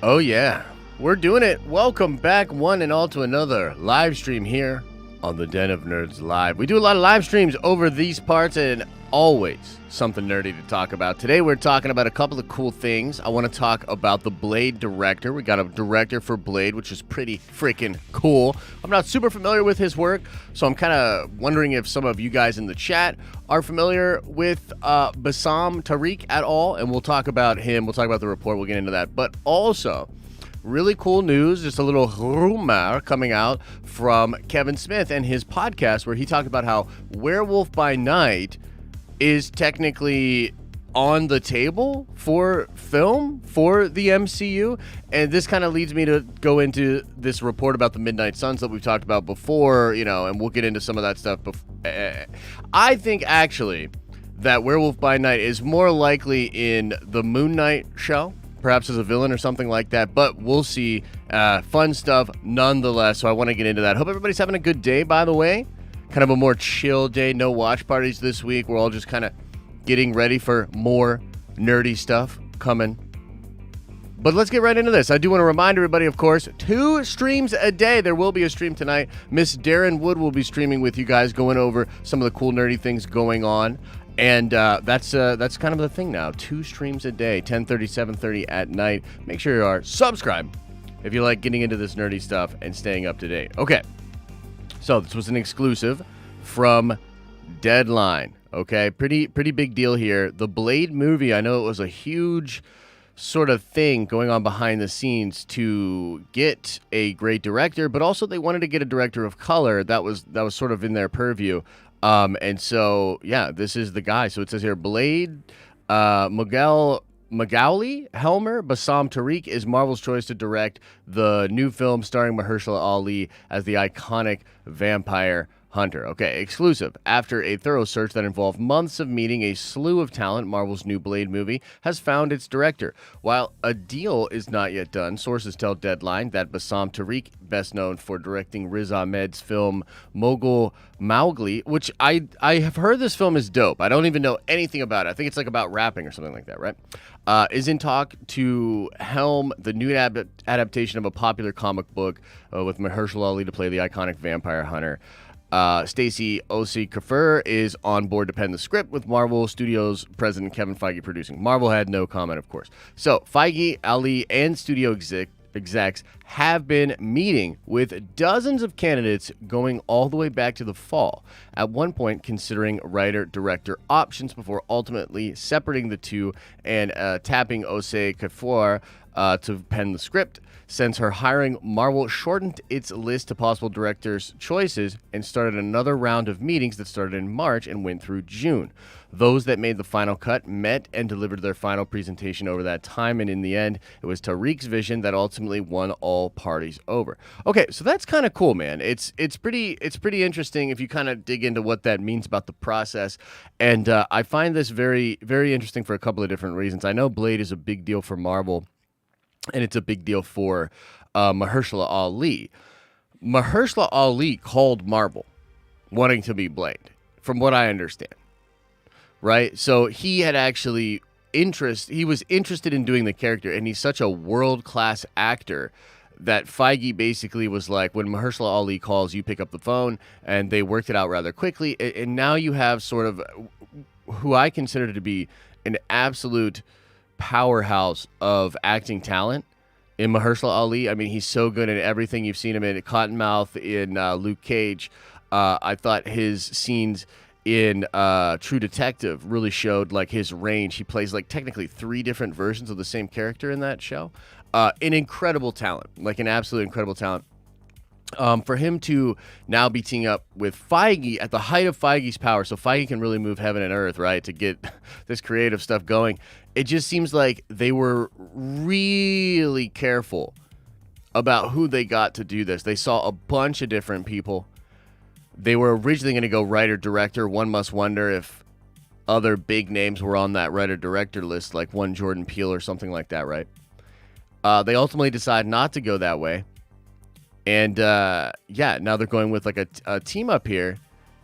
Oh, yeah. We're doing it. Welcome back, one and all, to another live stream here on the Den of Nerds Live. We do a lot of live streams over these parts and always something nerdy to talk about. Today, we're talking about a couple of cool things. I want to talk about the Blade director. We got a director for Blade, which is pretty freaking cool. I'm not super familiar with his work, so I'm kind of wondering if some of you guys in the chat are familiar with Bassam Tariq at all, and we'll talk about him. We'll talk about the report. We'll get into that. But also, really cool news, just a little rumor coming out from Kevin Smith and his podcast where he talked about how Werewolf by Night is technically on the table for film for the MCU. And this kind of leads me to go into this report about the Midnight Suns that we've talked about before, and we'll get into some of that stuff. I think actually that Werewolf by Night is more likely in the Moon Knight show, perhaps as a villain or something like that, but we'll see. Fun stuff nonetheless, so I want to get into that. Hope everybody's having a good day, by the way. Kind of a more chill day, no watch parties this week. We're all just kind of getting ready for more nerdy stuff coming. But let's get right into this. I do want to remind everybody, of course, 2 streams a day. There will be a stream tonight. Miss Darren Wood will be streaming with you guys, going over some of the cool nerdy things going on. And that's kind of the thing now. 2 streams a day, 10:30, 7:30 at night. Make sure you are subscribed if you like getting into this nerdy stuff and staying up to date. Okay, so this was an exclusive from Deadline. Okay, pretty big deal here. The Blade movie, I know it was a huge sort of thing going on behind the scenes to get a great director, but also they wanted to get a director of color. That was sort of in their purview. And so, yeah, this is the guy. So it says here, Blade, Magali Helmer, Bassam Tariq is Marvel's choice to direct the new film starring Mahershala Ali as the iconic vampire hunter. Okay, exclusive. After a thorough search that involved months of meeting a slew of talent, Marvel's new Blade movie has found its director. While a deal is not yet done, sources tell Deadline that Bassam Tariq, best known for directing Riz Ahmed's film Mogul Mowgli, which I have heard this film is dope. I don't even know anything about it. I think it's like about rapping or something like that, right? Is in talk to helm the new adaptation of a popular comic book with Mahershala Ali to play the iconic vampire hunter. Stacey Osei-Kufur is on board to pen the script, with Marvel Studios president Kevin Feige producing. Marvel had no comment, of course. So Feige, Ali, and studio execs have been meeting with dozens of candidates going all the way back to the fall. At one point, considering writer-director options before ultimately separating the two and tapping Osei-Kufur to pen the script. Since her hiring, Marvel shortened its list to possible directors' choices and started another round of meetings that started in March and went through June. Those that made the final cut met and delivered their final presentation over that time, and in the end, it was Tariq's vision that ultimately won all parties over. Okay, so that's kind of cool, man. It's pretty interesting if you kind of dig into what that means about the process, and I find this very, very interesting for a couple of different reasons. I know Blade is a big deal for Marvel, and it's a big deal for Mahershala Ali. Mahershala Ali called Marvel wanting to be Blade, from what I understand. Right? So he had actually he was interested in doing the character, and he's such a world-class actor that Feige basically was like, when Mahershala Ali calls, you pick up the phone, and they worked it out rather quickly. And now you have sort of who I consider to be an absolute powerhouse of acting talent in Mahershala Ali. I mean, he's so good in everything. You've seen him in Cottonmouth, in Luke Cage. I thought his scenes in True Detective really showed like his range. He plays like technically 3 different versions of the same character in that show. An incredible talent, like an absolute incredible talent. For him to now be teaming up with Feige at the height of Feige's power, so Feige can really move heaven and earth, right, to get this creative stuff going. It just seems like they were really careful about who they got to do this. They saw a bunch of different people. They were originally going to go writer-director. One must wonder if other big names were on that writer-director list, like one Jordan Peele or something like that, right? They ultimately decided not to go that way. And, now they're going with like a team up here.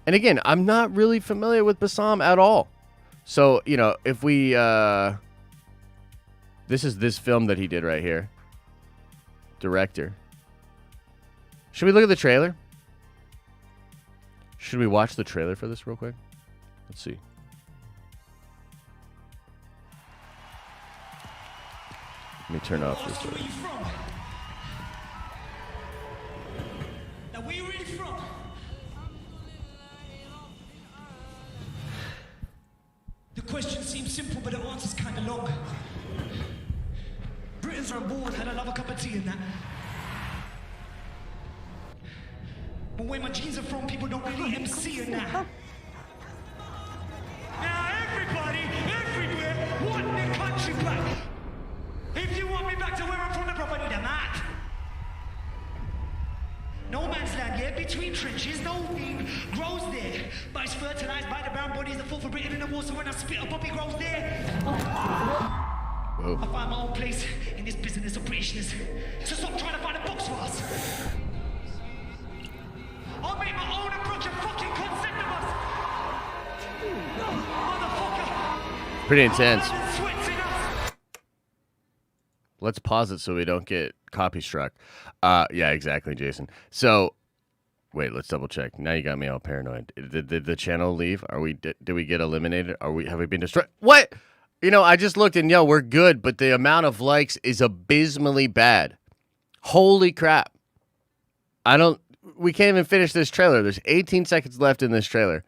And again, I'm not really familiar with Bassam at all. So, if we... this is this film that he did right here. director. Should we look at the trailer? Should we watch the trailer for this real quick? Let's see. Let me turn off this. Where you from? Now, where you really from? The question seems simple, but the answer's kind of long. Britons are on board, and I love a cup of tea and that. But where my genes are from, people don't really MC in that. Now, everybody, everywhere, want their country back. If you want me back to where I'm from, the proper need a map. No man's land, yeah, between trenches, no thing grows there. But it's fertilized by the brown bodies that fall for Britain in the war, so when I spit, a poppy grows there. Whoa. I find my own place in this business of Britishness. So stop trying to find a box for us. I'll make my own approach and fucking concept of us. Motherfucker. Pretty intense. Sweats in us. Let's pause it so we don't get copy struck. Yeah, exactly, Jason. So, wait, let's double check. Now you got me all paranoid. Did the channel leave? Did we get eliminated? Have we been destroyed? What? You know, I just looked and we're good, but the amount of likes is abysmally bad. Holy crap. We can't even finish this trailer. There's 18 seconds left in this trailer.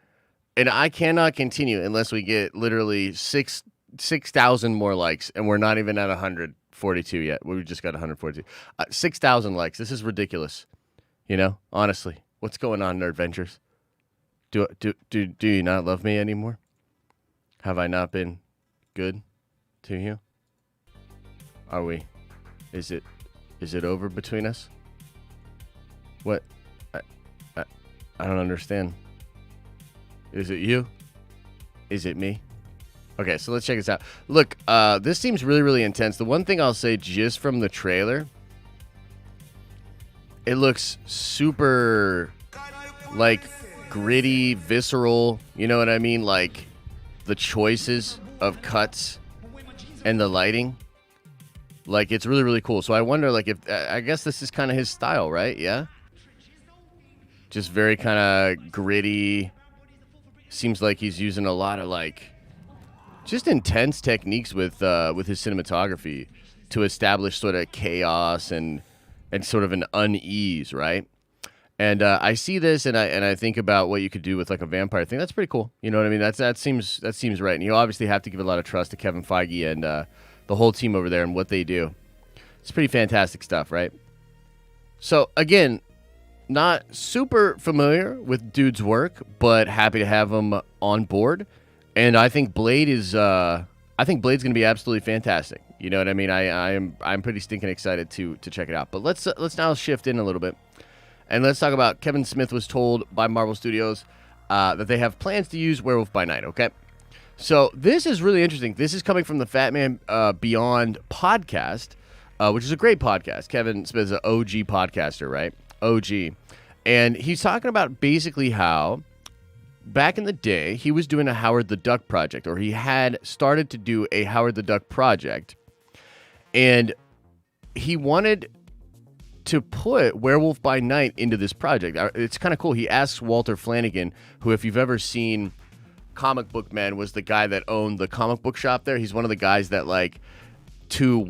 And I cannot continue unless we get literally 6,000 more likes. And we're not even at 142 yet. We just got 142. 6,000 likes. This is ridiculous. You know, honestly. What's going on, Nerdventures? Do you not love me anymore? Have I not been good to you? Are we? Is it over between us? What? I don't understand. Is it you? Is it me? Okay, so let's check this out. Look, this seems really, really intense. The one thing I'll say just from the trailer, it looks super, like, gritty, visceral. You know what I mean? Like, the choices of cuts and the lighting. Like, it's really, really cool. So I wonder, like, if I guess this is kind of his style, right? Yeah? Just very kind of gritty. Seems like he's using a lot of, like, just intense techniques with his cinematography to establish sort of chaos and sort of an unease, right? And I see this and I think about what you could do with like a vampire thing. That's pretty cool. You know what I mean? That seems right. And you obviously have to give a lot of trust to Kevin Feige and the whole team over there and what they do. It's pretty fantastic stuff, right? So again, not super familiar with dude's work, but happy to have him on board. And I think Blade's going to be absolutely fantastic. You know what I mean? I'm pretty stinking excited to check it out. But let's now shift in a little bit. And let's talk about Kevin Smith was told by Marvel Studios that they have plans to use Werewolf by Night, okay? So this is really interesting. This is coming from the Fat Man Beyond podcast, which is a great podcast. Kevin Smith is an OG podcaster, right? OG. And he's talking about basically how back in the day he was doing a Howard the Duck project, or he had started to do a Howard the Duck project. And he wanted to put Werewolf by Night into this project. It's kind of cool. He asks Walter Flanagan, who, if you've ever seen Comic Book Man, was the guy that owned the comic book shop there. He's one of the guys that, like, to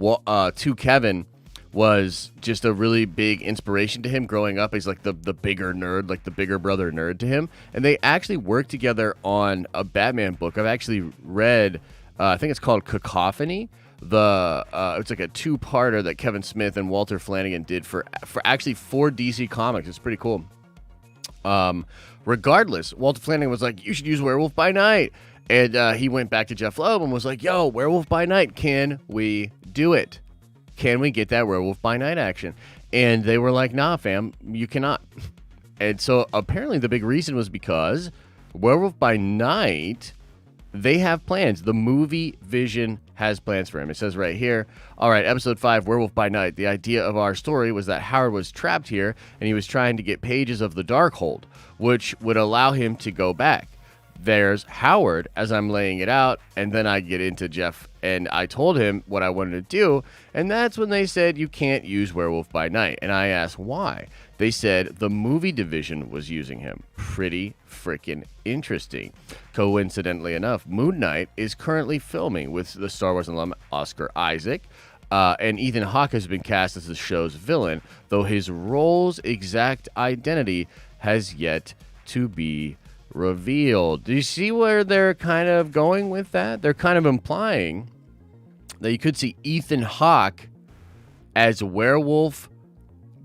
Kevin was just a really big inspiration to him growing up. He's like the bigger nerd, like the bigger brother nerd to him. And they actually worked together on a Batman book. I've actually read, I think it's called Cacophony. It's like a two-parter that Kevin Smith and Walter Flanagan did for DC Comics. It's pretty cool. Regardless, Walter Flanagan was like, you should use Werewolf by Night. And he went back to Jeff Loeb and was like, yo, Werewolf by Night, can we do it? Can we get that Werewolf by Night action? And they were like, nah, fam, you cannot. And so apparently the big reason was because Werewolf by Night, they have plans. The movie Vision has plans for him. It says right here, all right, episode 5, Werewolf by Night. The idea of our story was that Howard was trapped here and he was trying to get pages of the Darkhold, which would allow him to go back. there's Howard as I'm laying it out, and then I get into Jeff, and I told him what I wanted to do, and that's when they said you can't use Werewolf by Night, and I asked why. They said the movie division was using him. Pretty freaking interesting. Coincidentally enough, Moon Knight is currently filming with the Star Wars alum Oscar Isaac, and Ethan Hawke has been cast as the show's villain, though his role's exact identity has yet to be revealed. Do you see where they're kind of going with that? They're kind of implying that you could see Ethan Hawke as Werewolf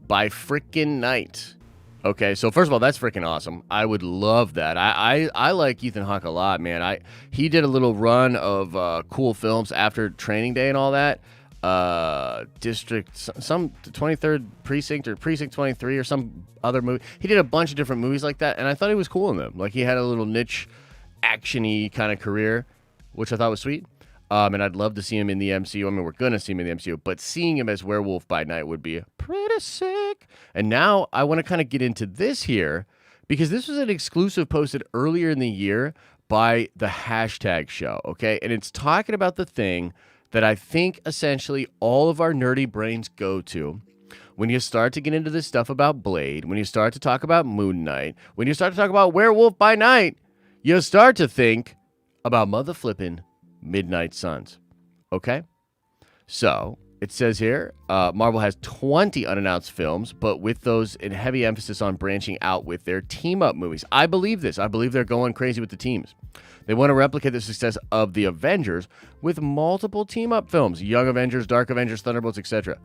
by freaking Night. Okay, so first of all, that's freaking awesome. I would love that. I like Ethan Hawke a lot, man. He did a little run of cool films after Training Day and all that. Some 23rd Precinct or Precinct 23 or some other movie. He did a bunch of different movies like that, and I thought he was cool in them. Like, he had a little niche, action-y kind of career, which I thought was sweet. And I'd love to see him in the MCU. I mean, we're going to see him in the MCU, but seeing him as Werewolf by Night would be pretty sick. And now I want to kind of get into this here, because this was an exclusive posted earlier in the year by the hashtag show, okay? And it's talking about the thing that I think essentially all of our nerdy brains go to when you start to get into this stuff about Blade, when you start to talk about Moon Knight, when you start to talk about Werewolf by Night, you start to think about mother flipping Midnight Suns. Okay? So, it says here, Marvel has 20 unannounced films, but with those in heavy emphasis on branching out with their team-up movies. I believe this. I believe they're going crazy with the teams. They want to replicate the success of the Avengers with multiple team-up films, Young Avengers, Dark Avengers, Thunderbolts, etc.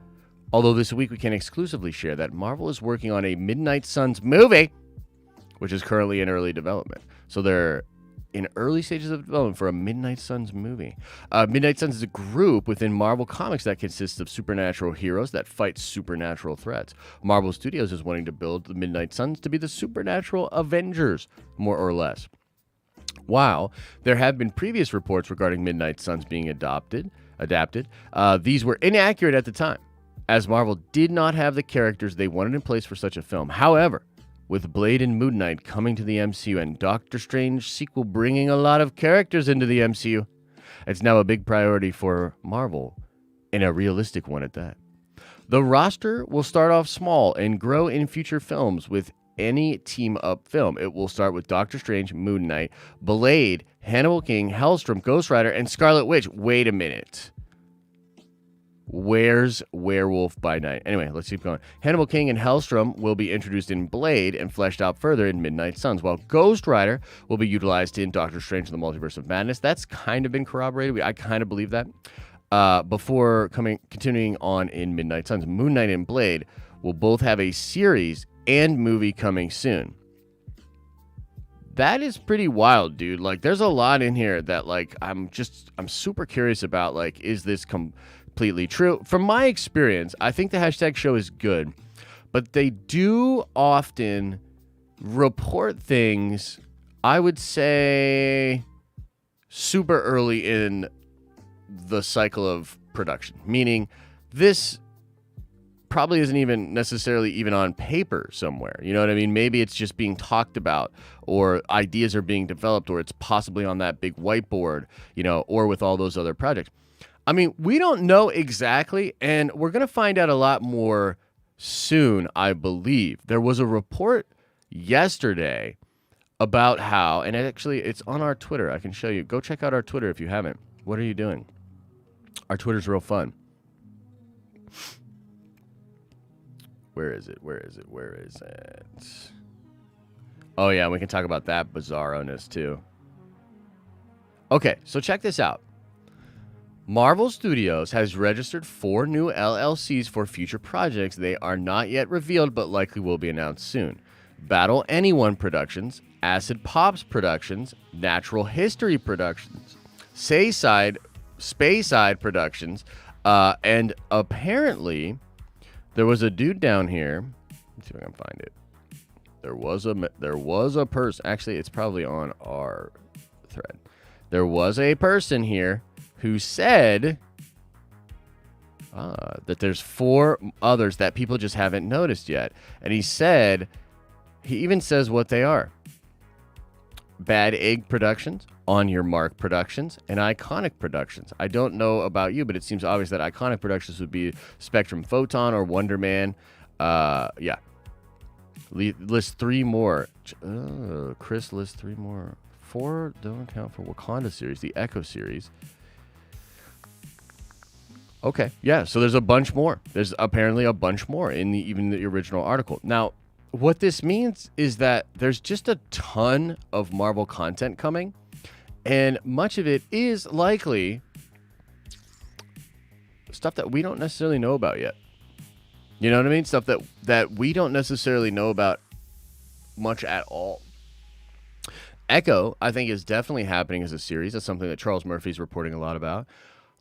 Although this week we can exclusively share that Marvel is working on a Midnight Suns movie, which is currently in early development. So they're in early stages of development for a Midnight Suns movie. Midnight Suns is a group within Marvel Comics that consists of supernatural heroes that fight supernatural threats. Marvel Studios is wanting to build the Midnight Suns to be the supernatural Avengers, more or less. While there have been previous reports regarding Midnight Suns being adapted, these were inaccurate at the time, as Marvel did not have the characters they wanted in place for such a film. However, with Blade and Moon Knight coming to the MCU and Doctor Strange sequel bringing a lot of characters into the MCU, it's now a big priority for Marvel, and a realistic one at that. The roster will start off small and grow in future films with any team-up film. It will start with Doctor Strange, Moon Knight, Blade, Hannibal King, Hellstrom, Ghost Rider, and Scarlet Witch. Wait a minute. Where's Werewolf by Night? Anyway, let's keep going. Hannibal King and Hellstrom will be introduced in Blade and fleshed out further in Midnight Suns, while Ghost Rider will be utilized in Doctor Strange and the Multiverse of Madness. That's kind of been corroborated. I kind of believe that. Before continuing on in Midnight Suns, Moon Knight and Blade will both have a series and movie coming soon. That is pretty wild, dude. Like, there's a lot in here that, like, I'm super curious about. Like, is this completely true? From my experience, I think the hashtag show is good, but they do often report things, I would say, super early in the cycle of production. Meaning, this probably isn't even necessarily even on paper somewhere. You know what I mean? Maybe it's just being talked about, or ideas are being developed, or it's possibly on that big whiteboard, you know, or with all those other projects. I mean, we don't know exactly, and we're going to find out a lot more soon, I believe. There was a report yesterday about how, and actually it's on our Twitter. I can show you. Go check out our Twitter if you haven't. What are you doing? Our Twitter's real fun. Where is it? Oh, yeah, we can talk about that bizarro-ness, too. Okay, so check this out. Marvel Studios has registered 4 new LLCs for future projects. They are not yet revealed, but likely will be announced soon. Battle Anyone Productions, Acid Pops Productions, Natural History Productions, Spayside Productions, and apparently there was a dude down here. Let's see if I can find it. There was a person. Actually, it's probably on our thread. There was a person here who said that there's 4 others that people just haven't noticed yet. And he even says what they are. Bad Egg Productions, On Your Mark Productions, and Iconic Productions. I don't know about you, but it seems obvious that Iconic Productions would be Spectrum Photon or Wonder Man. Yeah. List 3 more. Chris lists 3 more. 4 don't count for Wakanda series, the Echo series. Okay, yeah, so there's a bunch more. There's apparently a bunch more in even the original article. Now, what this means is that there's just a ton of Marvel content coming, and much of it is likely stuff that we don't necessarily know about yet. You know what I mean? Stuff that we don't necessarily know about much at all. Echo, I think, is definitely happening as a series. That's something that Charles Murphy's reporting a lot about.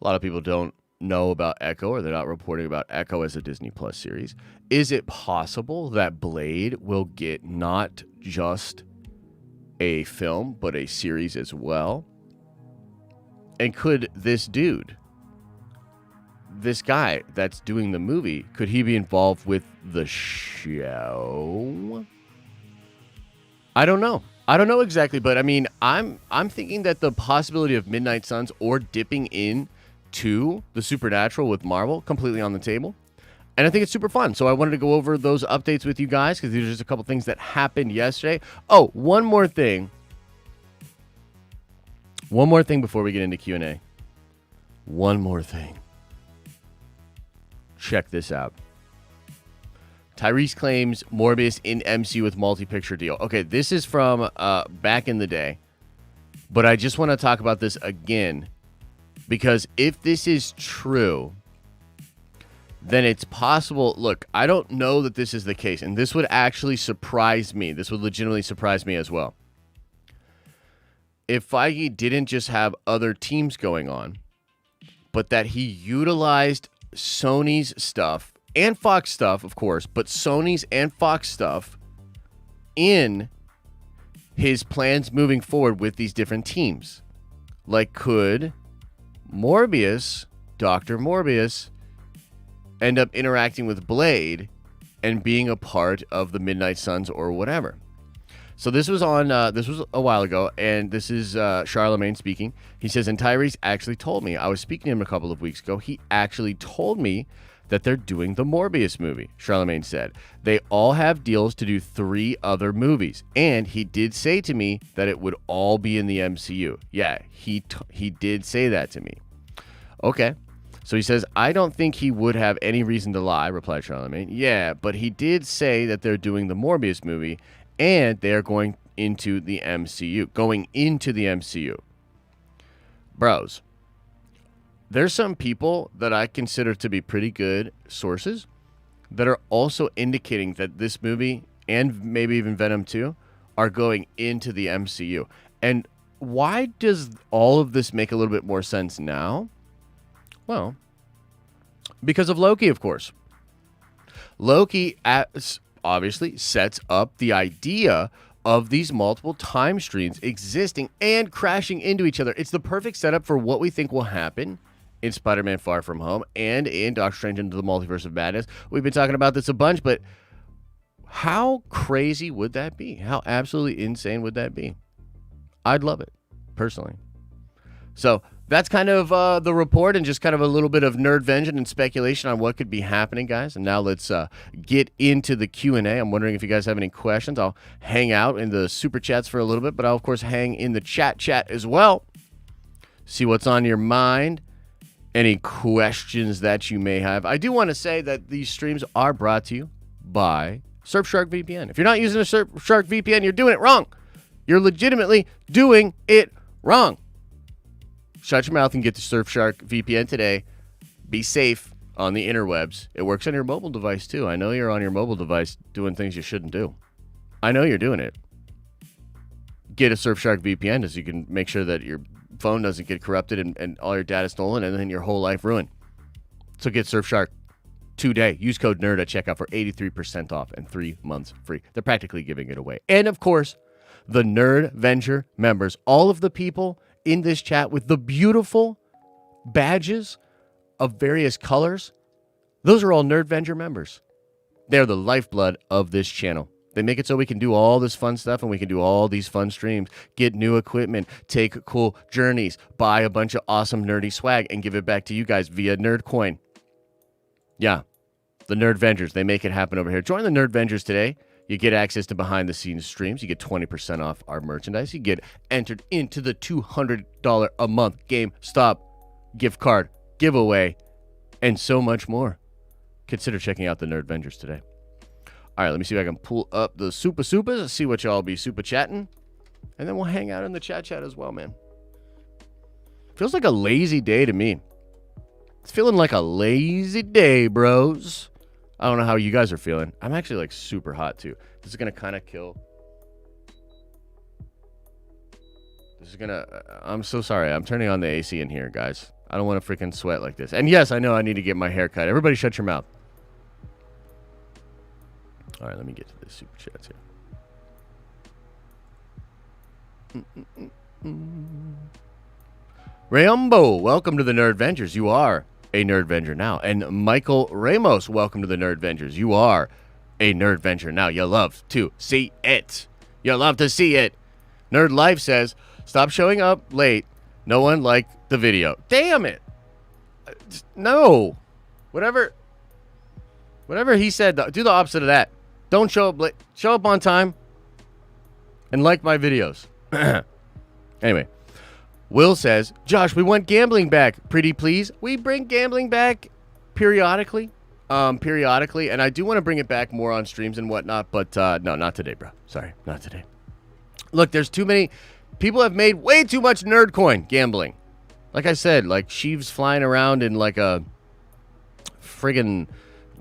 A lot of people don't know about Echo, or they're not reporting about Echo as a Disney Plus series. Is it possible that Blade will get not just a film, but a series as well? And could this dude, this guy that's doing the movie, could he be involved with the show? I don't know. I don't know exactly, but I mean, I'm thinking that the possibility of Midnight Suns or dipping in to the supernatural with Marvel completely on the table. And I think it's super fun. So I wanted to go over those updates with you guys because these are just a couple things that happened yesterday. Oh, one more thing. One more thing before we get into Q&A. One more thing. Check this out. Tyrese claims Morbius in MCU with multi-picture deal. Okay, this is from back in the day. But I just want to talk about this again. Because if this is true, then it's possible. Look, I don't know that this is the case. And this would actually surprise me. This would legitimately surprise me as well. If Feige didn't just have other teams going on, but that he utilized Sony's stuff and Fox stuff, of course, but Sony's and Fox stuff in his plans moving forward with these different teams. Like, could Morbius, Dr. Morbius, end up interacting with Blade and being a part of the Midnight Suns or whatever? So this was on. This was a while ago, and this is Charlemagne speaking. He says, and Tyrese actually told me. I was speaking to him a couple of weeks ago. He actually told me that they're doing the Morbius movie. Charlemagne said they all have deals to do 3 other movies, and he did say to me that it would all be in the MCU. Yeah, he did say that to me. Okay. So he says, I don't think he would have any reason to lie, replied Charlemagne. Yeah, but he did say that they're doing the Morbius movie, and they're going into the MCU. Bros, there's some people that I consider to be pretty good sources that are also indicating that this movie, and maybe even Venom 2, are going into the MCU. And why does all of this make a little bit more sense now? Well, because of Loki, of course. Loki obviously sets up the idea of these multiple time streams existing and crashing into each other. It's the perfect setup for what we think will happen in Spider-Man Far From Home and in Doctor Strange Into the Multiverse of Madness. We've been talking about this a bunch, but how crazy would that be? How absolutely insane would that be? I'd love it, personally. So that's kind of the report and just kind of a little bit of nerd vengeance and speculation on what could be happening, guys. And now let's get into the Q&A. I'm wondering if you guys have any questions. I'll hang out in the super chats for a little bit, but I'll, of course, hang in the chat as well. See what's on your mind. Any questions that you may have. I do want to say that these streams are brought to you by Surfshark VPN. If you're not using a Surfshark VPN, you're doing it wrong. You're legitimately doing it wrong. Shut your mouth and get to Surfshark VPN today. Be safe on the interwebs. It works on your mobile device, too. I know you're on your mobile device doing things you shouldn't do. I know you're doing it. Get a Surfshark VPN so you can make sure that your phone doesn't get corrupted and all your data stolen and then your whole life ruined. So get Surfshark today. Use code NERD at checkout for 83% off and 3 months free. They're practically giving it away. And, of course, the Nerd Venture members, all of the people in this chat with the beautiful badges of various colors, those are all Nerd Venture members. They're the lifeblood of this channel. They make it so we can do all this fun stuff and we can do all these fun streams, get new equipment, take cool journeys, buy a bunch of awesome nerdy swag, and give it back to you guys via Nerdcoin. Yeah, the Nerdvengers, they make it happen over here. Join the Nerdvengers today. You get access to behind-the-scenes streams. You get 20% off our merchandise. You get entered into the $200 a month GameStop gift card giveaway, and so much more. Consider checking out the Nerdvengers today. All right, let me see if I can pull up the Super Supers, see what y'all be super chatting, and then we'll hang out in the chat as well, man. Feels like a lazy day to me. It's feeling like a lazy day, bros. I don't know how you guys are feeling. I'm actually like super hot too. This is gonna kind of kill. I'm so sorry. I'm turning on the AC in here, guys. I don't want to freaking sweat like this. And yes, I know I need to get my hair cut. Everybody shut your mouth. All right, let me get to the super chats here. Rayumbo, welcome to the Nerdvengers. You are a Nerdvenger now. And Michael Ramos, welcome to the Nerdvengers. You are a Nerdvenger now. You love to see it. You love to see it. Nerd Life says, stop showing up late. No one liked the video. Damn it. No. Whatever he said, do the opposite of that. Don't show up late. Show up on time and like my videos. Anyway, Will says, Josh, we want gambling back. Pretty please. We bring gambling back periodically. And I do want to bring it back more on streams and whatnot, but no, not today, bro. Sorry, not today. Look, there's too many people have made way too much Nerdcoin gambling. Like I said, like Sheev's flying around in like a friggin'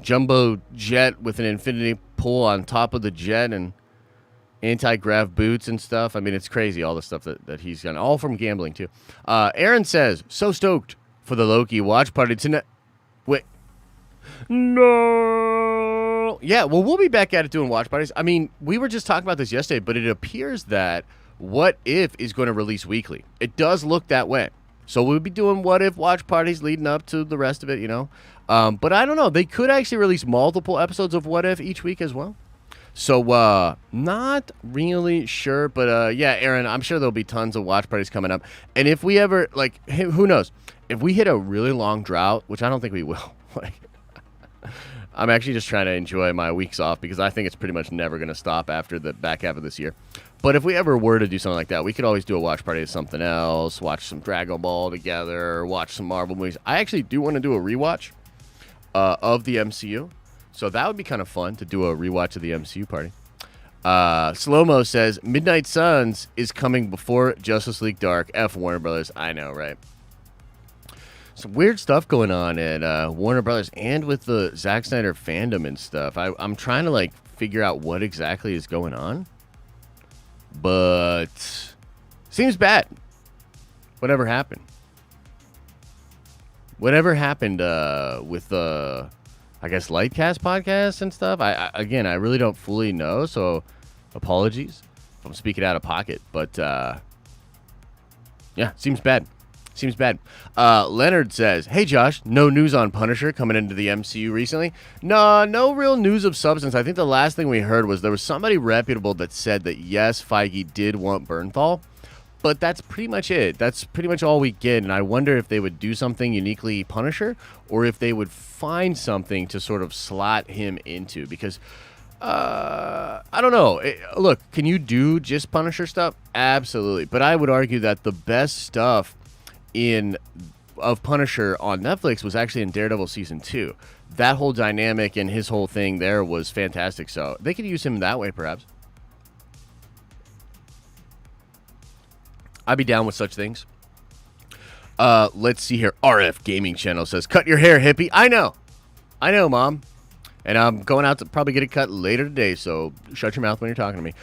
jumbo jet with an infinity pool on top of the jet and anti-grav boots and stuff. I mean, it's crazy, all the stuff that he's done. All from gambling, too. Aaron says, so stoked for the Loki watch party tonight. Wait. No. Yeah, well, we'll be back at it doing watch parties. I mean, we were just talking about this yesterday, but it appears that What If is going to release weekly. It does look that way. So we'll be doing What If watch parties leading up to the rest of it, you know. But I don't know. They could actually release multiple episodes of What If each week as well. So, not really sure. But, yeah, Aaron, I'm sure there'll be tons of watch parties coming up. And if we ever, like, who knows? If we hit a really long drought, which I don't think we will, like, I'm actually just trying to enjoy my weeks off because I think it's pretty much never going to stop after the back half of this year. But if we ever were to do something like that, we could always do a watch party of something else, watch some Dragon Ball together, watch some Marvel movies. I actually do want to do a rewatch of the MCU. So that would be kind of fun to do a rewatch of the MCU party. Slow-Mo says, Midnight Suns is coming before Justice League Dark. F Warner Brothers. I know, right? Some weird stuff going on at Warner Brothers and with the Zack Snyder fandom and stuff. I'm trying to, like, figure out what exactly is going on. But seems bad. Whatever happened? Whatever happened with the, I guess, Lightcast podcast and stuff? Again, I really don't fully know, so apologies if I'm speaking out of pocket. But, yeah, seems bad. Seems bad. Leonard says, hey, Josh, no news on Punisher coming into the MCU recently? No real news of substance. I think the last thing we heard was there was somebody reputable that said that, yes, Feige did want Bernthal, but that's pretty much it. That's pretty much all we get, and I wonder if they would do something uniquely Punisher or if they would find something to sort of slot him into, because I don't know. Look, can you do just Punisher stuff? Absolutely, but I would argue that the best stuff of Punisher on Netflix was actually in Daredevil season 2. That whole dynamic and his whole thing there was fantastic. So they could use him that way, perhaps. I'd be down with such things. Let's see here. RF Gaming Channel says, cut your hair, hippie. I know, Mom. And I'm going out to probably get it cut later today, so shut your mouth when you're talking to me.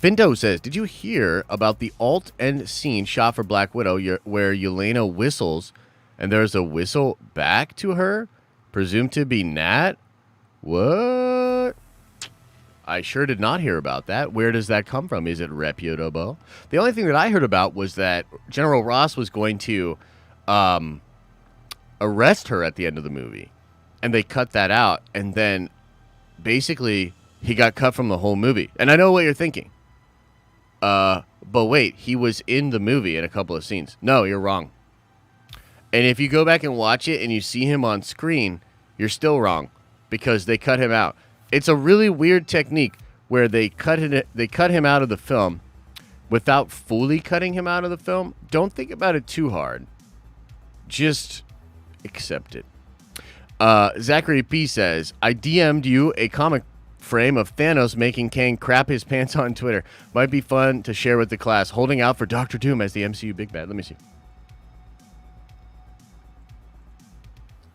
Finto says, did you hear about the alt end scene shot for Black Widow where Yelena whistles and there's a whistle back to her? Presumed to be Nat? What? I sure did not hear about that. Where does that come from? Is it reputable? The only thing that I heard about was that General Ross was going to arrest her at the end of the movie. And they cut that out. And then basically He got cut from the whole movie. And I know what you're thinking. But wait, he was in the movie in a couple of scenes. No, you're wrong. And if you go back and watch it and you see him on screen, you're still wrong because they cut him out. It's a really weird technique where they cut him out of the film without fully cutting him out of the film. Don't think about it too hard. Just accept it. Zachary P says, I DM'd you a comic frame of Thanos making Kang crap his pants on Twitter. Might be fun to share with the class. Holding out for Doctor Doom as the MCU big bad. Let me see.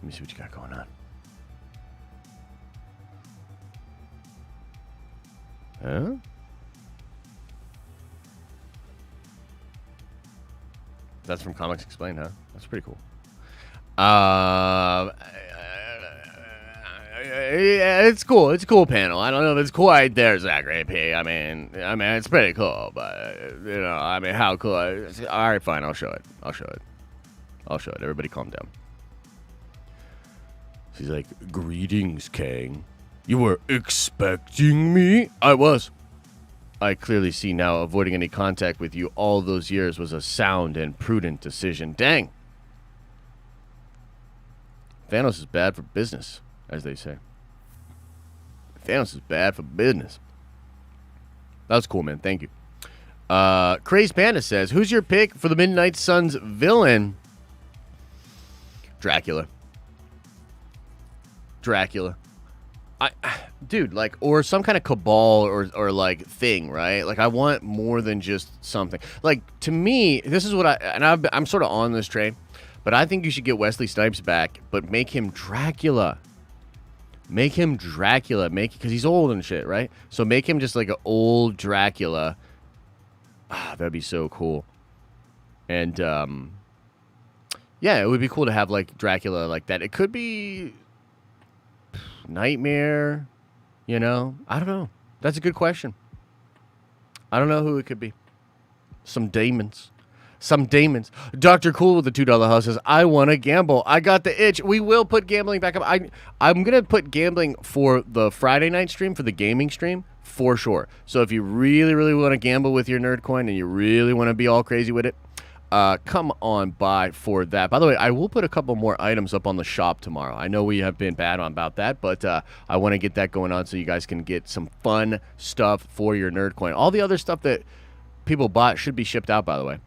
Let me see what you got going on. Huh? That's from Comics Explained, huh? That's pretty cool. It's cool. It's a cool panel. I don't know if it's cool right there, Zachary P. I mean, it's pretty cool, but how cool? All right, fine. I'll show it. Everybody, calm down. She's like, greetings, Kang. You were expecting me? I was. I clearly see now avoiding any contact with you all those years was a sound and prudent decision. Dang. Thanos is bad for business, as they say. Thanos is bad for business. That was cool, man. Thank you. Crazy Panda says, who's your pick for the Midnight Suns villain? Dracula. Dude, like, or some kind of cabal or like thing, right? Like, I want more than just something. Like, to me, this is what I'm sort of on this train, but I think you should get Wesley Snipes back, but make him Dracula. Because he's old and shit, right? So make him just like an old Dracula. That'd be so cool. And, yeah, it would be cool to have like Dracula like that. It could be Nightmare, I don't know. That's a good question. I don't know who it could be. Some demons. Dr. Cool with the $2 house says, I want to gamble. I got the itch. We will put gambling back up. I'm going to put gambling for the Friday night stream, for the gaming stream, for sure. So if you really, really want to gamble with your nerd coin and you really want to be all crazy with it, come on by for that. By the way, I will put a couple more items up on the shop tomorrow. I know we have been bad about that, but I want to get that going on so you guys can get some fun stuff for your nerd coin. All the other stuff that people bought should be shipped out, by the way.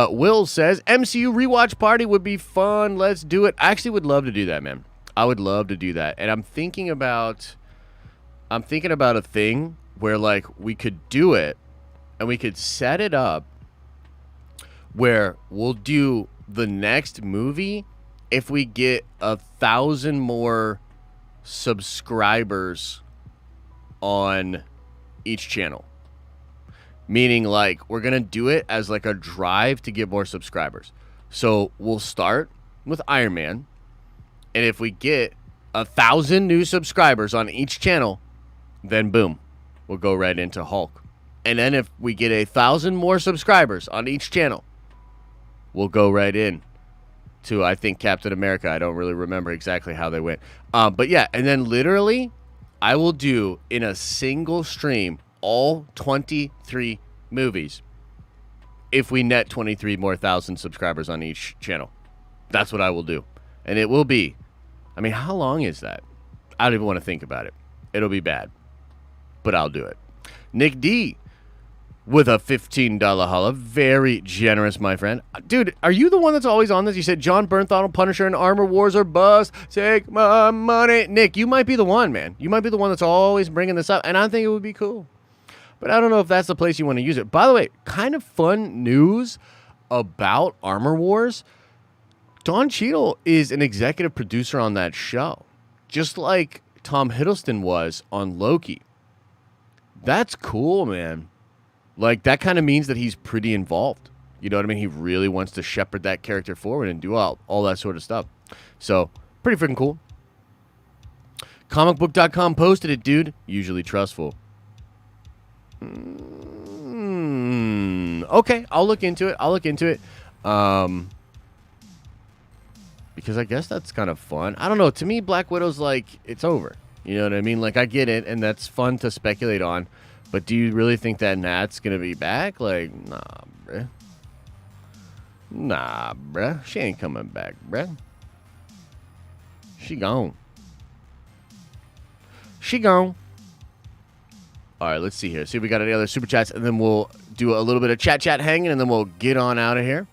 Will says, MCU rewatch party would be fun. Let's do it. I actually would love to do that, man. I would love to do that. And I'm thinking about a thing where, like, we could do it and we could set it up where we'll do the next movie if we get 1,000 more subscribers on each channel. Meaning, like, we're going to do it as, like, a drive to get more subscribers. So we'll start with Iron Man. And if we get 1,000 new subscribers on each channel, then boom, we'll go right into Hulk. And then if we get 1,000 more subscribers on each channel, we'll go right in to, I think, Captain America. I don't really remember exactly how they went. But yeah, and then literally, I will do in a single stream all 23 movies if we net 23 more thousand subscribers on each channel. That's what I will do. And it will be, I mean, how long is that? I don't even want to think about it. It'll be bad, but I'll do it. Nick D with a $15 holla. Very generous, my friend. Dude, are you the one that's always on this? You said John Bernthal, Punisher, and Armor Wars are bust. Take my money. Nick, you might be the one, man. You might be the one that's always bringing this up, and I think it would be cool. But I don't know if that's the place you want to use it. By the way, kind of fun news about Armor Wars. Don Cheadle is an executive producer on that show, just like Tom Hiddleston was on Loki. That's cool, man. Like, that kind of means that he's pretty involved. You know what I mean? He really wants to shepherd that character forward and do all that sort of stuff. So, pretty freaking cool. Comicbook.com posted it, dude. Usually trustful. Okay, I'll look into it. Because I guess that's kind of fun. I don't know. To me, Black Widow's like, it's over. You know what I mean? Like, I get it, and that's fun to speculate on. But do you really think that Nat's going to be back? Like, nah, bruh. Nah, bruh. She ain't coming back, bruh. She gone. She gone. All right, let's see here. See if we got any other super chats, and then we'll do a little bit of chat hanging, and then we'll get on out of here.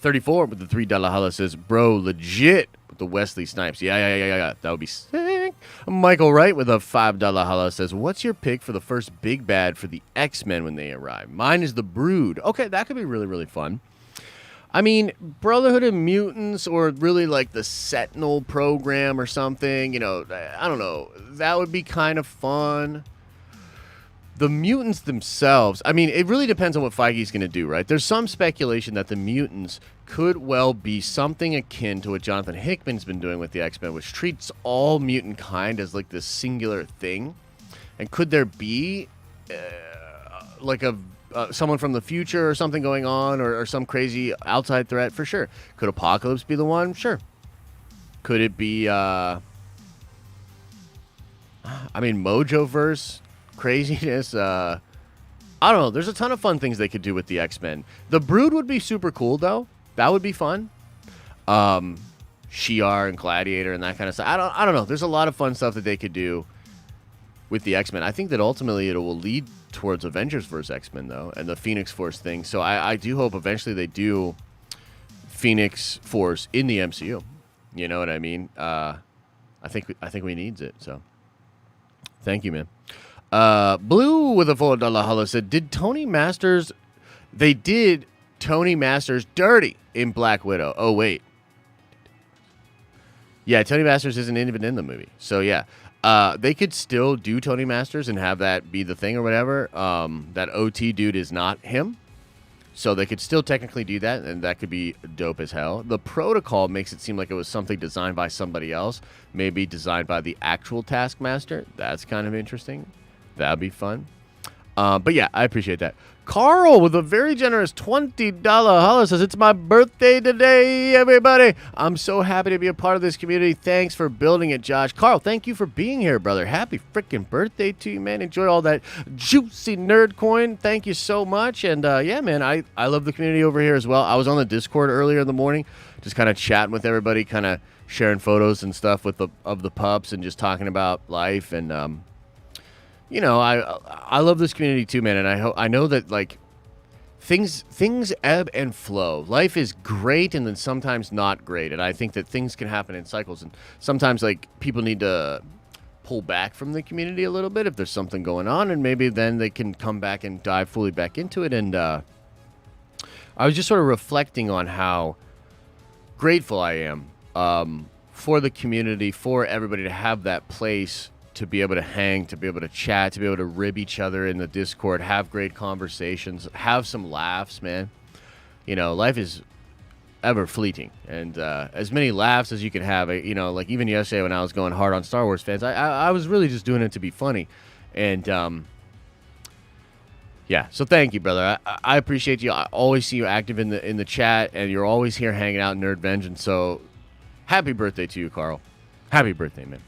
34 with the $3 holla says, bro, legit with the Wesley Snipes. Yeah. That would be sick. Michael Wright with a $5 holla says, what's your pick for the first big bad for the X-Men when they arrive? Mine is the Brood. Okay, that could be really, really fun. I mean, Brotherhood of Mutants or really like the Sentinel program or something, you know, I don't know. That would be kind of fun. The mutants themselves, I mean, it really depends on what Feige's going to do, right? There's some speculation that the mutants could well be something akin to what Jonathan Hickman's been doing with the X-Men, which treats all mutant kind as like this singular thing. And could there be like a someone from the future or something going on, or some crazy outside threat? For sure. Could Apocalypse be the one? Sure. Could it be, I mean, Mojoverse craziness? I don't know. There's a ton of fun things they could do with the X-Men. The Brood would be super cool, though. That would be fun. Shi'ar and Gladiator and that kind of stuff. I don't know. There's a lot of fun stuff that they could do with the X-Men. I think that ultimately it will lead towards Avengers vs. X-Men, though, and the Phoenix Force thing. So I do hope eventually they do Phoenix Force in the MCU. You know what I mean? I think we needs it. So thank you, man. Blue with a $4 holla said, They did Tony Masters dirty in Black Widow. Oh, wait. Yeah, Tony Masters isn't even in the movie. So, yeah. They could still do Tony Masters and have that be the thing or whatever. That OT dude is not him. So they could still technically do that, and that could be dope as hell. The protocol makes it seem like it was something designed by somebody else, maybe designed by the actual Taskmaster. That's kind of interesting. That'd be fun. But yeah, I appreciate that. Carl with a very generous $20 holla says, it's my birthday today, everybody. I'm so happy to be a part of this community. Thanks for building it, Josh. Carl, thank you for being here, brother. Happy freaking birthday to you, man. Enjoy all that juicy nerd coin. Thank you so much. And yeah, man, I love the community over here as well. I was on the Discord earlier in the morning, just kind of chatting with everybody, kind of sharing photos and stuff with of the pups and just talking about life. And you know, I love this community too, man, and I know that like things ebb and flow. Life is great, and then sometimes not great, and I think that things can happen in cycles, and sometimes like people need to pull back from the community a little bit if there's something going on, and maybe then they can come back and dive fully back into it. And I was just sort of reflecting on how grateful I am for the community, for everybody to have that place to be able to hang, to be able to chat, to be able to rib each other in the Discord, have great conversations, have some laughs, man. You know, life is ever fleeting, and as many laughs as you can have. You know, like even yesterday when I was going hard on Star Wars fans, I was really just doing it to be funny. And yeah, so thank you, brother. I appreciate you. I always see you active in the chat, and you're always here hanging out in Nerd Vengeance. So happy birthday to you, Carl. Happy birthday, man.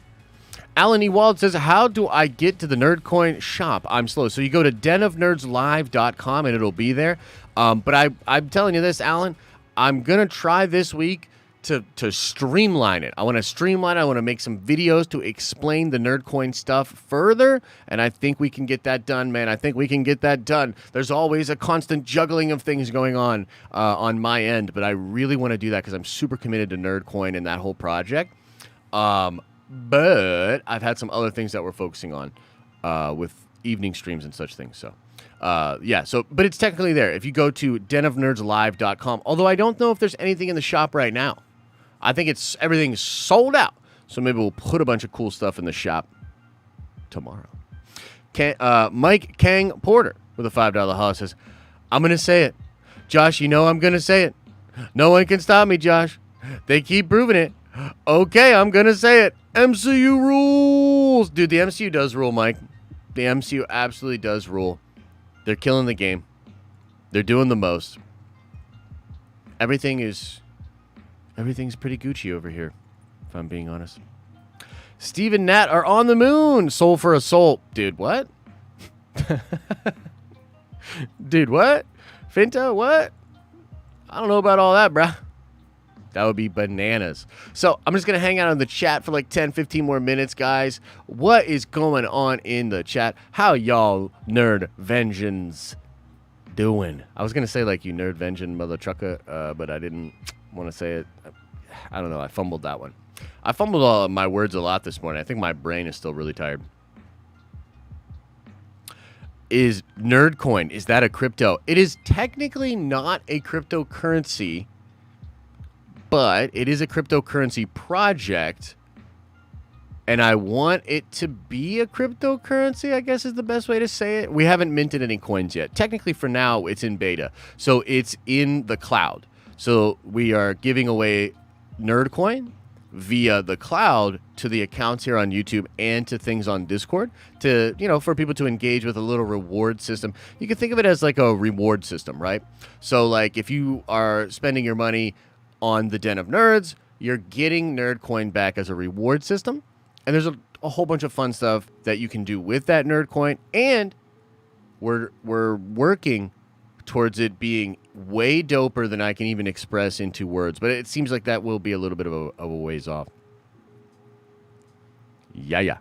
Alan E. Wald says, how do I get to the Nerdcoin shop? I'm slow. So you go to denofnerdslive.com and it'll be there. But I'm telling you this, Alan, I'm going to try this week to streamline it. I want to streamline it. I want to make some videos to explain the Nerdcoin stuff further. And I think we can get that done, man. I think we can get that done. There's always a constant juggling of things going on my end. But I really want to do that because I'm super committed to Nerdcoin and that whole project. But I've had some other things that we're focusing on with evening streams and such things. So, yeah. So, but it's technically there. If you go to denofnerdslive.com, although I don't know if there's anything in the shop right now. I think everything's sold out. So maybe we'll put a bunch of cool stuff in the shop tomorrow. Mike Kang Porter with a $5 holla says, I'm going to say it. Josh, you know I'm going to say it. No one can stop me, Josh. They keep proving it. Okay, I'm going to say it. MCU rules. Dude, the MCU does rule, Mike. The MCU absolutely does rule. They're killing the game. They're doing the most. Everything's pretty Gucci over here, if I'm being honest. Steve and Nat are on the moon. Soul for a soul. Dude, what? Dude, what? Finta, what? I don't know about all that, bruh. That would be bananas. So I'm just going to hang out in the chat for like 10, 15 more minutes, guys. What is going on in the chat? How y'all nerd vengeance doing? I was going to say like you nerd vengeance mother trucker, but I didn't want to say it. I don't know. I fumbled that one. I fumbled all my words a lot this morning. I think my brain is still really tired. Is Nerdcoin, is that a crypto? It is technically not a cryptocurrency, but it is a cryptocurrency project, and I want it to be a cryptocurrency, I guess is the best way to say it. We haven't minted any coins yet. Technically, for now, it's in beta, so it's in the cloud. So we are giving away Nerdcoin via the cloud to the accounts here on YouTube and to things on Discord to, you know, for people to engage with a little reward system. You can think of it as like a reward system, right? So like if you are spending your money on the Den of Nerds, you're getting Nerdcoin back as a reward system. And there's a whole bunch of fun stuff that you can do with that Nerdcoin. And we're working towards it being way doper than I can even express into words. But it seems like that will be a little bit of a ways off. Yeah.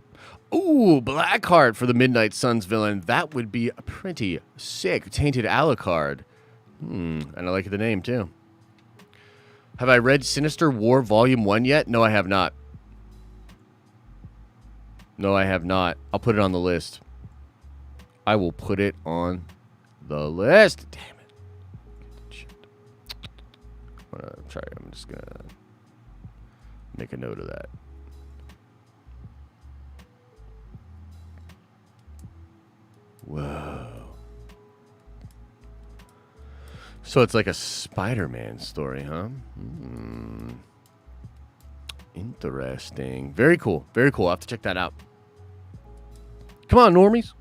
Ooh, Blackheart for the Midnight Suns villain. That would be pretty sick. Tainted Alucard. And I like the name, too. Have I read Sinister War Volume 1 yet? No, I have not. No, I have not. I'll put it on the list. I will put it on the list. Damn it. Shit. I'm just going to make a note of that. Whoa. So it's like a Spider-Man story, huh? Interesting. Very cool. Very cool. I'll have to check that out. Come on, normies.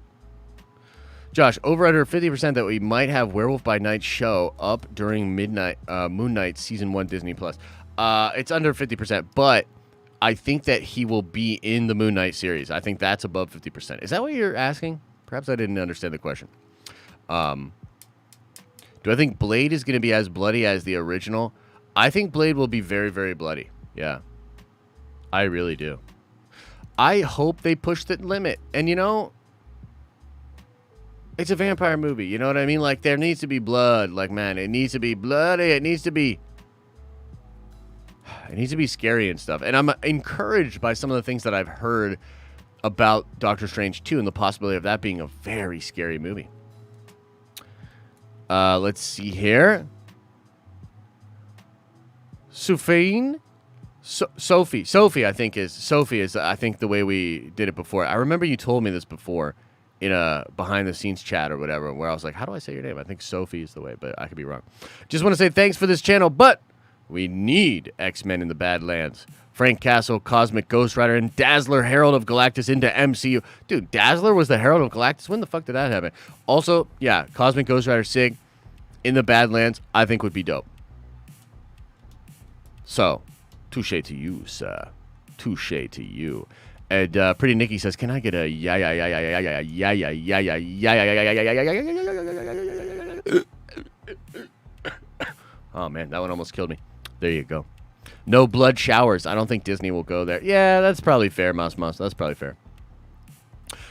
Josh, over under 50% that we might have Werewolf by Night show up during midnight Moon Knight Season 1 Disney+. It's under 50%, but I think that he will be in the Moon Knight series. I think that's above 50%. Is that what you're asking? Perhaps I didn't understand the question. Do I think Blade is going to be as bloody as the original? I think Blade will be very, very bloody. Yeah. I really do. I hope they push the limit. And, you know, it's a vampire movie. You know what I mean? Like, there needs to be blood. Like, man, it needs to be bloody. It needs to be scary and stuff. And I'm encouraged by some of the things that I've heard about Doctor Strange 2 and the possibility of that being a very scary movie. Let's see here. Sophie, I think is I think the way we did it before. I remember you told me this before in a behind the scenes chat or whatever, where I was like, how do I say your name? I think Sophie is the way, but I could be wrong. Just want to say thanks for this channel, but we need X-Men in the Badlands. Frank Castle, Cosmic Ghost Rider, and Dazzler, Herald of Galactus into MCU. Dude, Dazzler was the Herald of Galactus? When the fuck did that happen? Also, yeah, Cosmic Ghost Rider Sig in the Badlands, I think would be dope. So, touche to you, sir. Touche to you. And Pretty Nikki says, can I get a Oh, man, that one almost killed me. There you go. No blood showers. I don't think Disney will go there. Yeah, that's probably fair, Mouse. That's probably fair.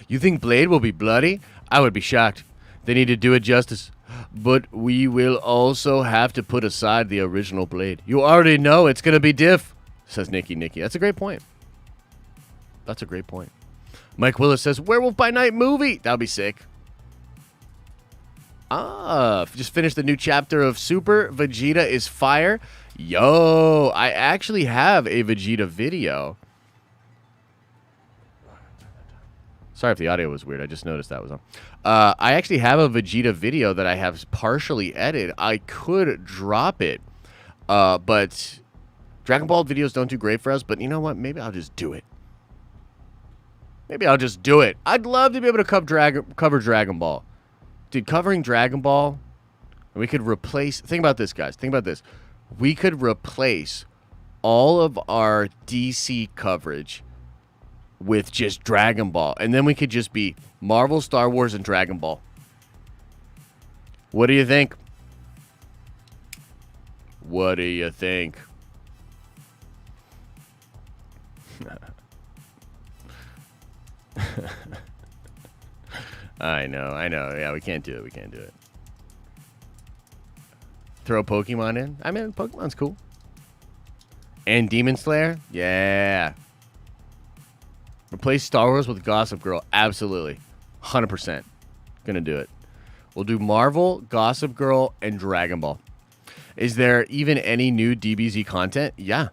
You think Blade will be bloody? I would be shocked. They need to do it justice. But we will also have to put aside the original Blade. You already know it's going to be diff, says Nikki. That's a great point. That's a great point. Mike Willis says, Werewolf by Night movie. That would be sick. Just finished the new chapter of Super. Vegeta is fire. Yo, I actually have a Vegeta video. Sorry if the audio was weird. I just noticed that was on. I actually have a Vegeta video that I have partially edited. I could drop it, but Dragon Ball videos don't do great for us. But you know what? Maybe I'll just do it. I'd love to be able to cover Dragon Ball. Dude, covering Dragon Ball, we could replace... Think about this, guys. Think about this. We could replace all of our DC coverage with just Dragon Ball. And then we could just be Marvel, Star Wars, and Dragon Ball. What do you think? What do you think? I know. Yeah, we can't do it. Throw Pokemon in? I mean, Pokemon's cool. And Demon Slayer? Yeah. Replace Star Wars with Gossip Girl? Absolutely. 100%. Gonna do it. We'll do Marvel, Gossip Girl, and Dragon Ball. Is there even any new DBZ content? Yeah.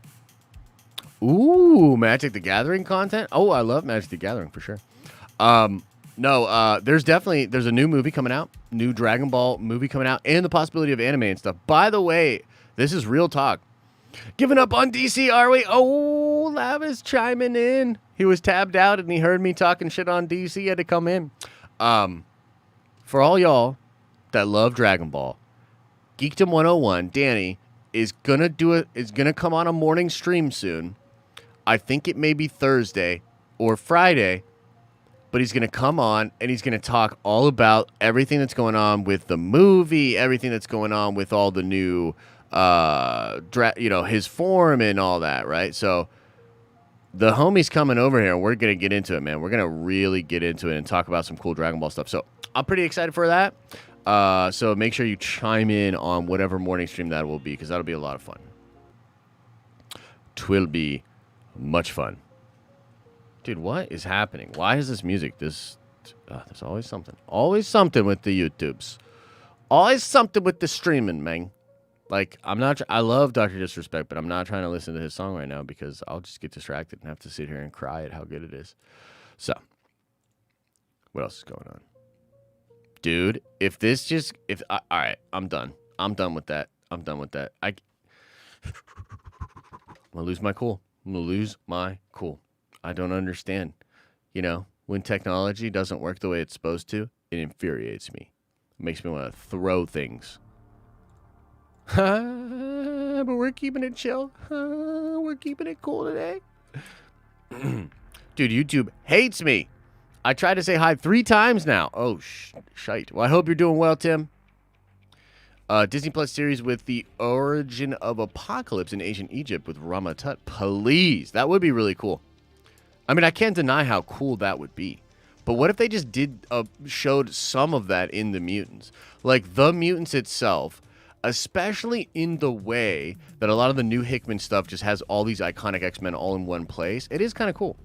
Ooh, Magic the Gathering content? Oh, I love Magic the Gathering for sure. There's a new movie coming out, new Dragon Ball movie coming out, and the possibility of anime and stuff. By the way, this is real talk. Giving up on DC, are we? Oh, Lavis chiming in. He was tabbed out and he heard me talking shit on DC. He had to come in. For all y'all that love Dragon Ball, Geekdom 101, Danny is gonna come on a morning stream soon. I think it may be Thursday or Friday, but he's gonna come on and he's gonna talk all about everything that's going on with the movie, everything that's going on with all the new, his form and all that, right? So the homie's coming over here and we're gonna get into it, man. We're gonna really get into it and talk about some cool Dragon Ball stuff. So I'm pretty excited for that. So make sure you chime in on whatever morning stream that will be, because that'll be a lot of fun. Twill be much fun. Dude, what is happening? Why is this music there's always something. Always something with the YouTubes. Always something with the streaming, man. Like, I love Dr. Disrespect, but I'm not trying to listen to his song right now because I'll just get distracted and have to sit here and cry at how good it is. So, what else is going on? Dude, all right, I'm done. I'm done with that. I'm gonna lose my cool. I don't understand. When technology doesn't work the way it's supposed to, it infuriates me. It makes me want to throw things. But we're keeping it chill. We're keeping it cool today. Dude, YouTube hates me. I tried to say hi 3 times now. Oh, shite. Well, I hope you're doing well, Tim. Disney Plus series with the origin of apocalypse in ancient Egypt with Rama Tut. Please. That would be really cool. I mean, I can't deny how cool that would be. But what if they just showed some of that in the mutants? Like, the mutants itself, especially in the way that a lot of the new Hickman stuff just has all these iconic X-Men all in one place. It is kind of cool.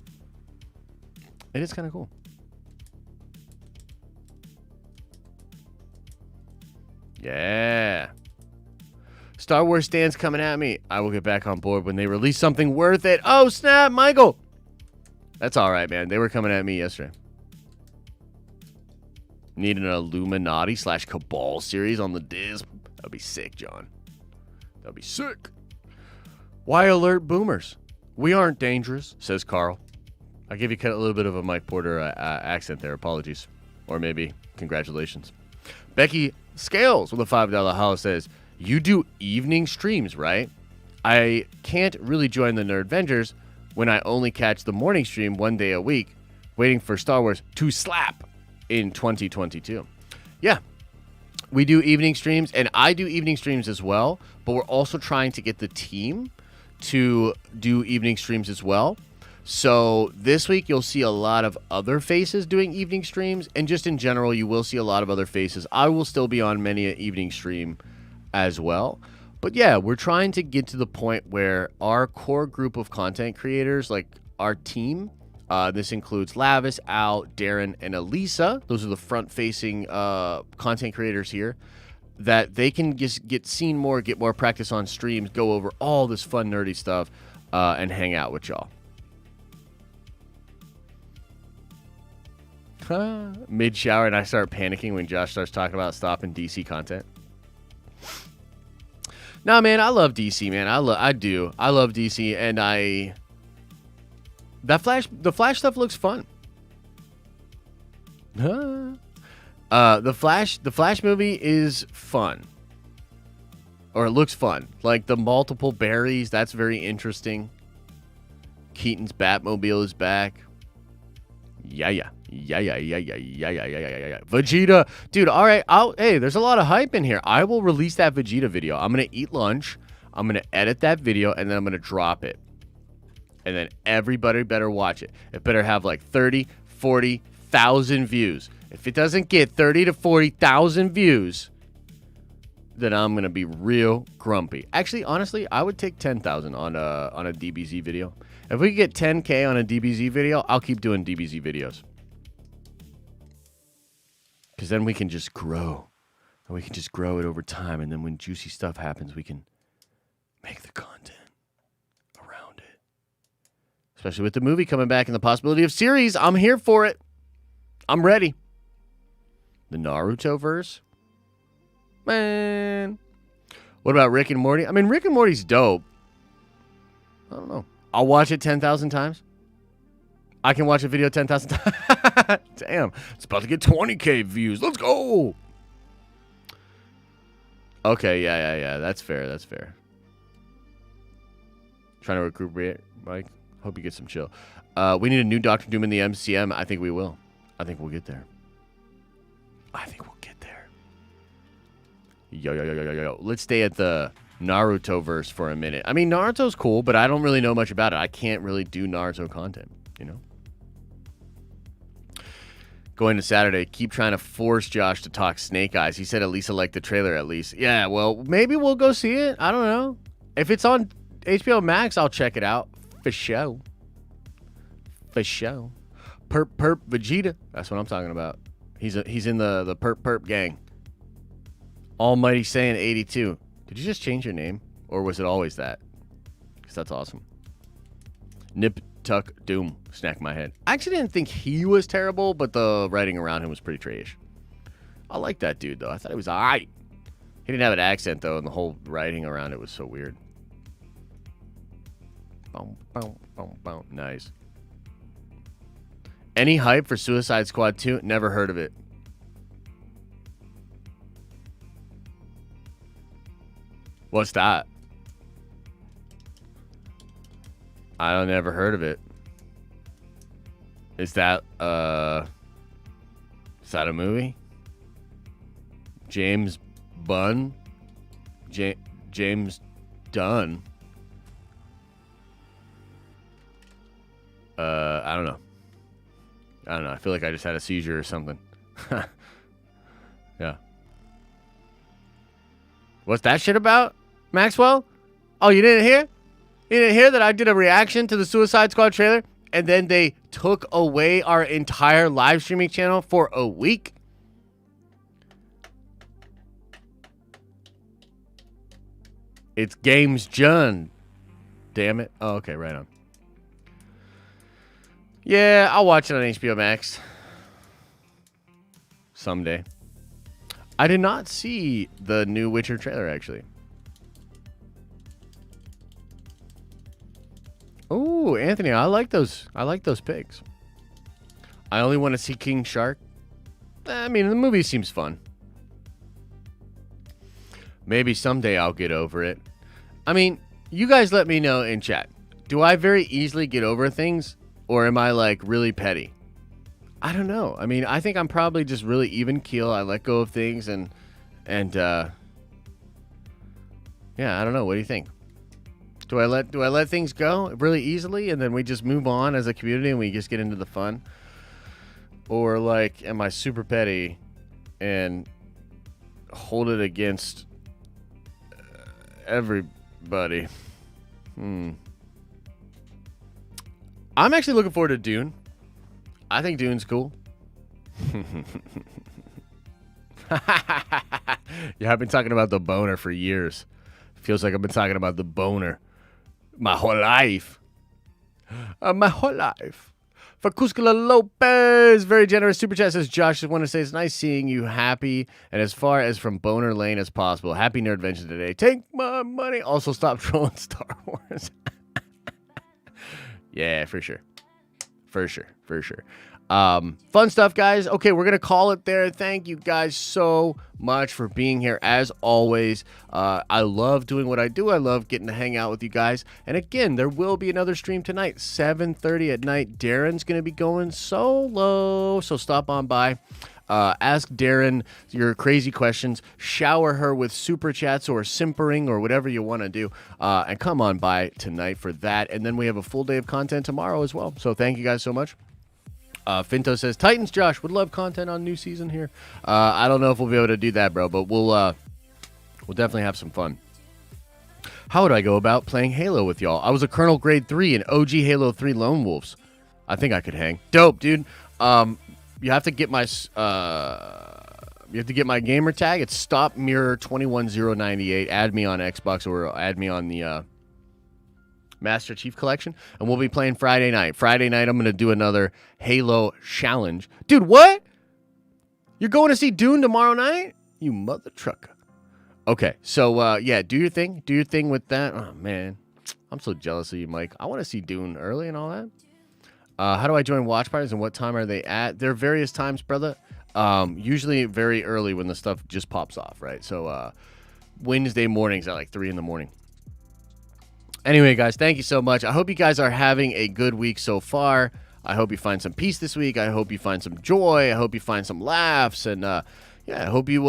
It is kind of cool. Yeah. Star Wars stands coming at me. I will get back on board when they release something worth it. Oh, snap, Michael. That's all right, man. They were coming at me yesterday. Need an Illuminati / Cabal series on the Diz. That'd be sick, John. That'd be sick. Why alert boomers? We aren't dangerous, says Carl. I gave you a little bit of a Mike Porter accent there. Apologies. Or maybe congratulations. Becky Scales with a $5 house says, you do evening streams, right? I can't really join the Nerd Avengers when I only catch the morning stream one day a week, waiting for Star Wars to slap in 2022. Yeah, we do evening streams, and I do evening streams as well, but we're also trying to get the team to do evening streams as well. So this week you'll see a lot of other faces doing evening streams, and just in general you will see a lot of other faces. I will still be on many an evening stream as well. But yeah, we're trying to get to the point where our core group of content creators, like our team, this includes Lavis, Al, Darren, and Elisa. Those are the front-facing content creators here. That they can just get seen more, get more practice on streams, go over all this fun, nerdy stuff, and hang out with y'all. Mid-shower, and I start panicking when Josh starts talking about stopping DC content. No, man, I love DC, man. I do. I love DC, and the Flash stuff looks fun. The Flash movie is fun. Or it looks fun. Like the multiple Barrys, that's very interesting. Keaton's Batmobile is back. Yeah. Vegeta. Dude, all right. Hey, there's a lot of hype in here. I will release that Vegeta video. I'm going to eat lunch. I'm going to edit that video, and then I'm going to drop it. And then everybody better watch it. It better have like 30, 40,000 views. If it doesn't get 30 to 40,000 views, then I'm going to be real grumpy. Actually, honestly, I would take 10,000 on a DBZ video. If we get 10K on a DBZ video, I'll keep doing DBZ videos. Because then we can just grow. And we can just grow it over time. And then when juicy stuff happens, we can make the content around it. Especially with the movie coming back and the possibility of series. I'm here for it. I'm ready. The Naruto verse? Man. What about Rick and Morty? I mean, Rick and Morty's dope. I don't know. I'll watch it 10,000 times. I can watch a video 10,000 times. Damn. It's about to get 20K views. Let's go. Okay, yeah. That's fair. Trying to recuperate, Mike. Hope you get some chill. We need a new Doctor Doom in the MCM. I think we will. I think we'll get there. Yo. Let's stay at the Naruto verse for a minute. I mean, Naruto's cool, but I don't really know much about it. I can't really do Naruto content, you know? Going to Saturday, keep trying to force Josh to talk Snake Eyes. He said Elisa liked the trailer at least. Yeah, well, maybe we'll go see it. I don't know. If it's on HBO Max, I'll check it out. For show. Perp Vegeta. That's what I'm talking about. He's in the perp gang. Almighty Saiyan 82. Did you just change your name? Or was it always that? Because that's awesome. Nip Tuck Doom. Snack my head. I actually didn't think he was terrible, but the writing around him was pretty trash. I like that dude, though. I thought he was alright. He didn't have an accent, though, and the whole writing around it was so weird. Boom. Nice. Any hype for Suicide Squad 2? Never heard of it. What's that? I never heard of it. Is that a movie? James Bunn? James Dunn? I don't know. I feel like I just had a seizure or something. Yeah. What's that shit about, Maxwell? Oh, you didn't hear? You didn't hear that I did a reaction to the Suicide Squad trailer and then they took away our entire live streaming channel for a week? It's Games Jun. Damn it. Oh, okay, right on. Yeah, I'll watch it on HBO Max. Someday. I did not see the new Witcher trailer, actually. Oh, Anthony, I like those picks. I only want to see King Shark. I mean, the movie seems fun. Maybe someday I'll get over it. I mean, you guys let me know in chat. Do I very easily get over things? Or am I, like, really petty? I don't know. I mean, I think I'm probably just really even keel. I let go of things and yeah, I don't know. What do you think? Do I let things go really easily and then we just move on as a community and we just get into the fun? Or, like, am I super petty and hold it against everybody? I'm actually looking forward to Dune. I think Dune's cool. Yeah, I've been talking about the boner for years. Feels like I've been talking about the boner my whole life. My whole life. For Cuscula Lopez, very generous super chat, says, Josh, just want to say it's nice seeing you happy and as far as from Boner Lane as possible. Happy Nerdvention today. Take my money. Also, stop trolling Star Wars. Yeah, for sure. Fun stuff, guys. Okay, we're gonna call it there. Thank you guys so much for being here as always. I love doing what I do. I love getting to hang out with you guys. And again, there will be another stream tonight, 7:30 at night. Darren's gonna be going solo, so stop on by. Ask Darren your crazy questions. Shower her with super chats or simpering or whatever you want to do. And come on by tonight for that. And then we have a full day of content tomorrow as well. So thank you guys so much. Finto says, Titans, Josh, would love content on new season here. I don't know if we'll be able to do that, bro, but we'll definitely have some fun. How would I go about playing Halo with y'all? I was a Colonel Grade 3 in OG Halo 3 Lone Wolves. I think I could hang. Dope, dude. You have to get my gamer tag. It's StopMirror21098. Add me on Xbox or add me on the Master Chief Collection, and we'll be playing Friday night. Friday night, I'm going to do another Halo challenge. Dude, what? You're going to see Dune tomorrow night? You mother trucker. Okay, so, yeah, do your thing. Do your thing with that. Oh, man. I'm so jealous of you, Mike. I want to see Dune early and all that. How do I join watch parties and what time are they at? There are various times, brother. Usually very early when the stuff just pops off, right? So, Wednesday mornings at like 3 in the morning. Anyway, guys, thank you so much. I hope you guys are having a good week so far. I hope you find some peace this week. I hope you find some joy. I hope you find some laughs. And, yeah, I hope you,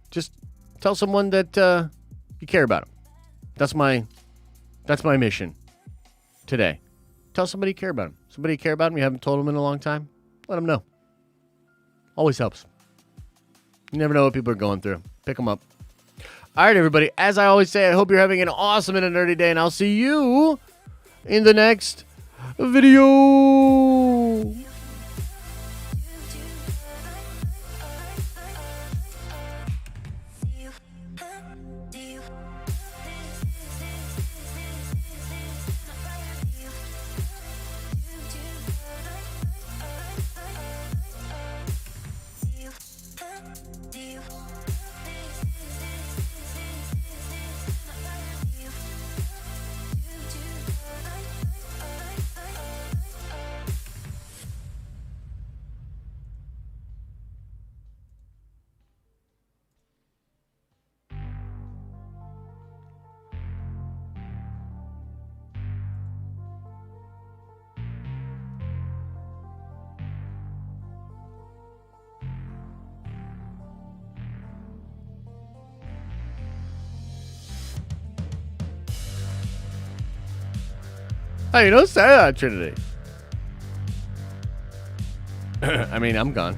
just tell someone that you care about them. That's my mission today. Tell somebody you care about them. Somebody you care about them, you haven't told them in a long time. Let them know. Always helps. You never know what people are going through. Pick them up. All right, everybody. As I always say, I hope you're having an awesome and a nerdy day, and I'll see you in the next video. Hey, you don't say that, Trinity. I mean, I'm gone.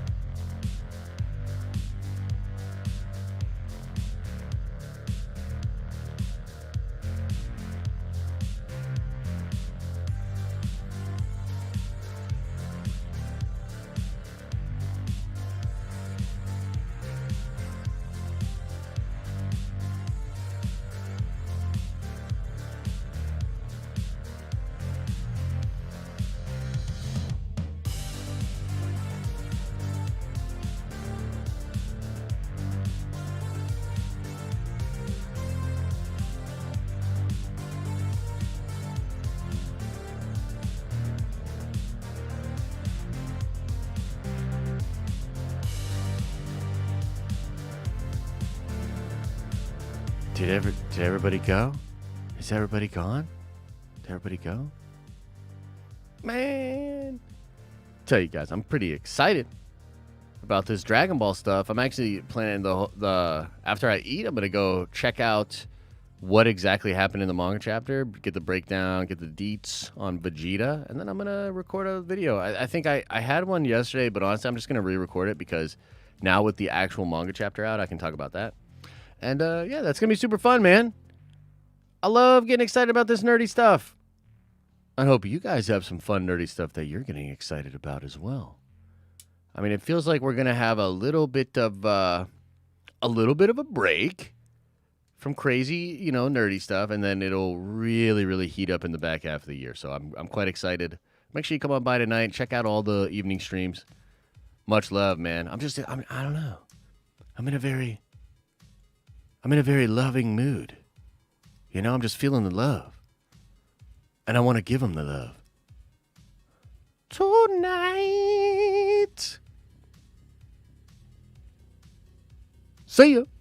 Did everybody go? Is everybody gone? Did everybody go? Man. Tell you guys, I'm pretty excited about this Dragon Ball stuff. I'm actually planning the after I eat, I'm gonna go check out what exactly happened in the manga chapter, get the breakdown, get the deets on Vegeta, and then I'm gonna record a video. I think I had one yesterday, but honestly, I'm just gonna re-record it because now with the actual manga chapter out, I can talk about that. And yeah, that's gonna be super fun, man. I love getting excited about this nerdy stuff. I hope you guys have some fun nerdy stuff that you're getting excited about as well. I mean, it feels like we're gonna have a little bit of a break from crazy, nerdy stuff, and then it'll really, really heat up in the back half of the year. So I'm quite excited. Make sure you come on by tonight. Check out all the evening streams. Much love, man. I don't know. I'm in a very loving mood. I'm just feeling the love. And I want to give them the love. tonight. See ya.